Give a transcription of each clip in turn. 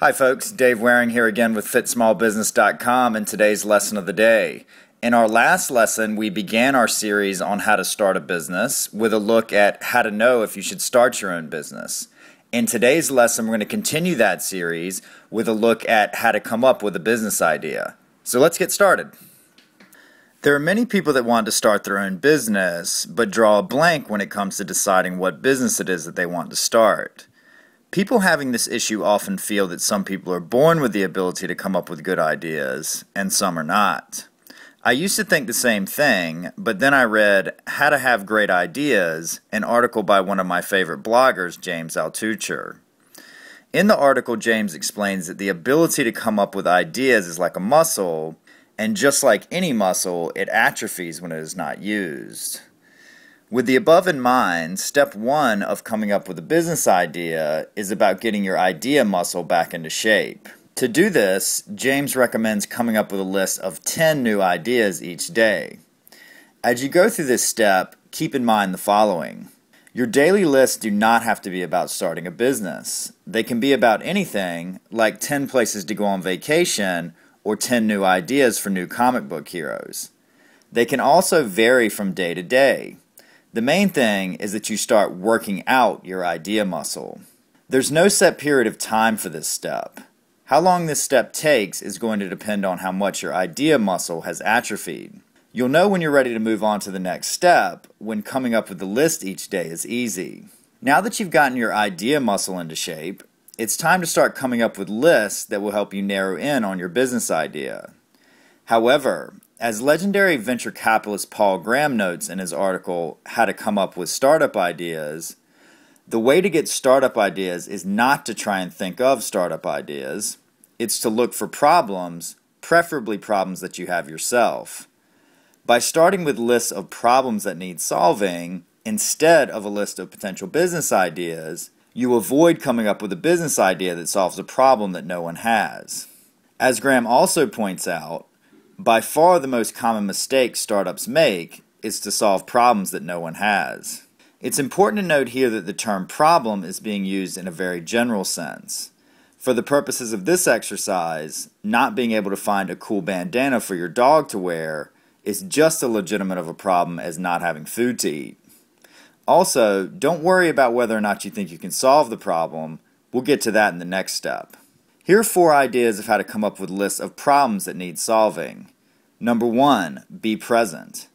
Hi folks, Dave Waring here again with FitSmallBusiness.com and today's lesson of the day. In our last lesson, we began our series on how to start a business with a look at how to know if you should start your own business. In today's lesson, we're going to continue that series with a look at how to come up with a business idea. So let's get started. There are many people that want to start their own business, but draw a blank when it comes to deciding what business it is that they want to start. People having this issue often feel that some people are born with the ability to come up with good ideas, and some are not. I used to think the same thing, but then I read How to Have Great Ideas, an article by one of my favorite bloggers, James Altucher. In the article, James explains that the ability to come up with ideas is like a muscle, and just like any muscle, it atrophies when it is not used. With the above in mind, step one of coming up with a business idea is about getting your idea muscle back into shape. To do this, James recommends coming up with a list of 10 new ideas each day. As you go through this step, keep in mind the following. Your daily lists do not have to be about starting a business. They can be about anything, like 10 places to go on vacation or 10 new ideas for new comic book heroes. They can also vary from day to day. The main thing is that you start working out your idea muscle. There's no set period of time for this step. How long this step takes is going to depend on how much your idea muscle has atrophied. You'll know when you're ready to move on to the next step when coming up with the list each day is easy. Now that you've gotten your idea muscle into shape, it's time to start coming up with lists that will help you narrow in on your business idea. However, as legendary venture capitalist Paul Graham notes in his article, How to Come Up with Startup Ideas, the way to get startup ideas is not to try and think of startup ideas. It's to look for problems, preferably problems that you have yourself. By starting with lists of problems that need solving, instead of a list of potential business ideas, you avoid coming up with a business idea that solves a problem that no one has. As Graham also points out, by far the most common mistake startups make is to solve problems that no one has. It's important to note here that the term problem is being used in a very general sense. For the purposes of this exercise, not being able to find a cool bandana for your dog to wear is just as legitimate of a problem as not having food to eat. Also, don't worry about whether or not you think you can solve the problem. We'll get to that in the next step. Here are 4 ideas of how to come up with lists of problems that need solving. Number 1, be present.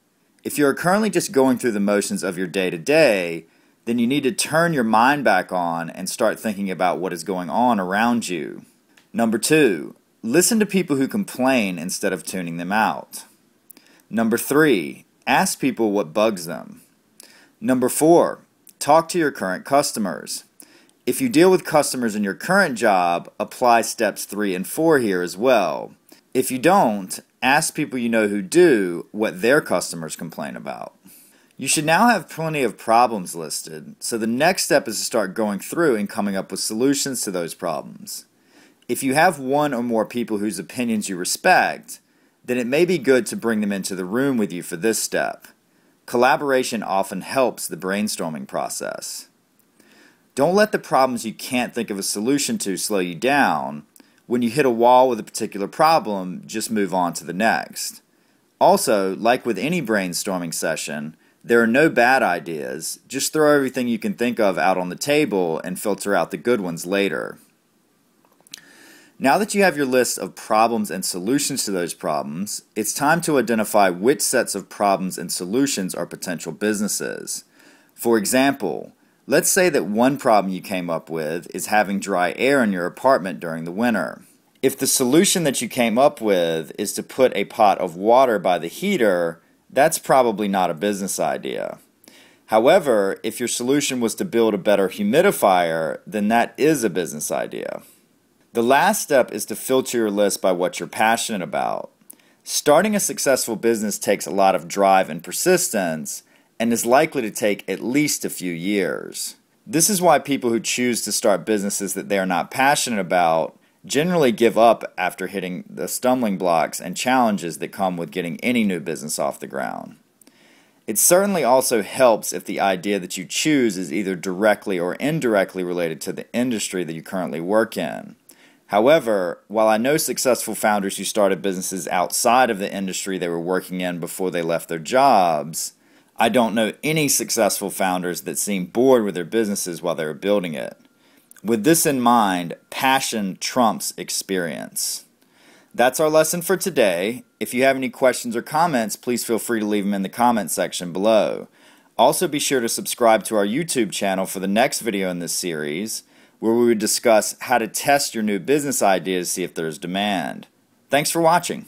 If you are currently just going through the motions of your day-to-day, then you need to turn your mind back on and start thinking about what is going on around you. Number 2, listen to people who complain instead of tuning them out. Number 3, ask people what bugs them. Number 4, talk to your current customers. If you deal with customers in your current job, apply steps 3 and 4 here as well. If you don't, ask people you know who do what their customers complain about. You should now have plenty of problems listed, so the next step is to start going through and coming up with solutions to those problems. If you have one or more people whose opinions you respect, then it may be good to bring them into the room with you for this step. Collaboration often helps the brainstorming process. Don't let the problems you can't think of a solution to slow you down. When you hit a wall with a particular problem, just move on to the next. Also, like with any brainstorming session, there are no bad ideas. Just throw everything you can think of out on the table and filter out the good ones later. Now that you have your list of problems and solutions to those problems, it's time to identify which sets of problems and solutions are potential businesses. For example, let's say that one problem you came up with is having dry air in your apartment during the winter. If the solution that you came up with is to put a pot of water by the heater, that's probably not a business idea. However, if your solution was to build a better humidifier, then that is a business idea. The last step is to filter your list by what you're passionate about. Starting a successful business takes a lot of drive and persistence, and is likely to take at least a few years. This is why people who choose to start businesses that they are not passionate about generally give up after hitting the stumbling blocks and challenges that come with getting any new business off the ground. It certainly also helps if the idea that you choose is either directly or indirectly related to the industry that you currently work in. However, while I know successful founders who started businesses outside of the industry they were working in before they left their jobs, I don't know any successful founders that seemed bored with their businesses while they were building it. With this in mind, passion trumps experience. That's our lesson for today. If you have any questions or comments, please feel free to leave them in the comment section below. Also be sure to subscribe to our YouTube channel for the next video in this series, where we would discuss how to test your new business idea to see if there's demand. Thanks for watching.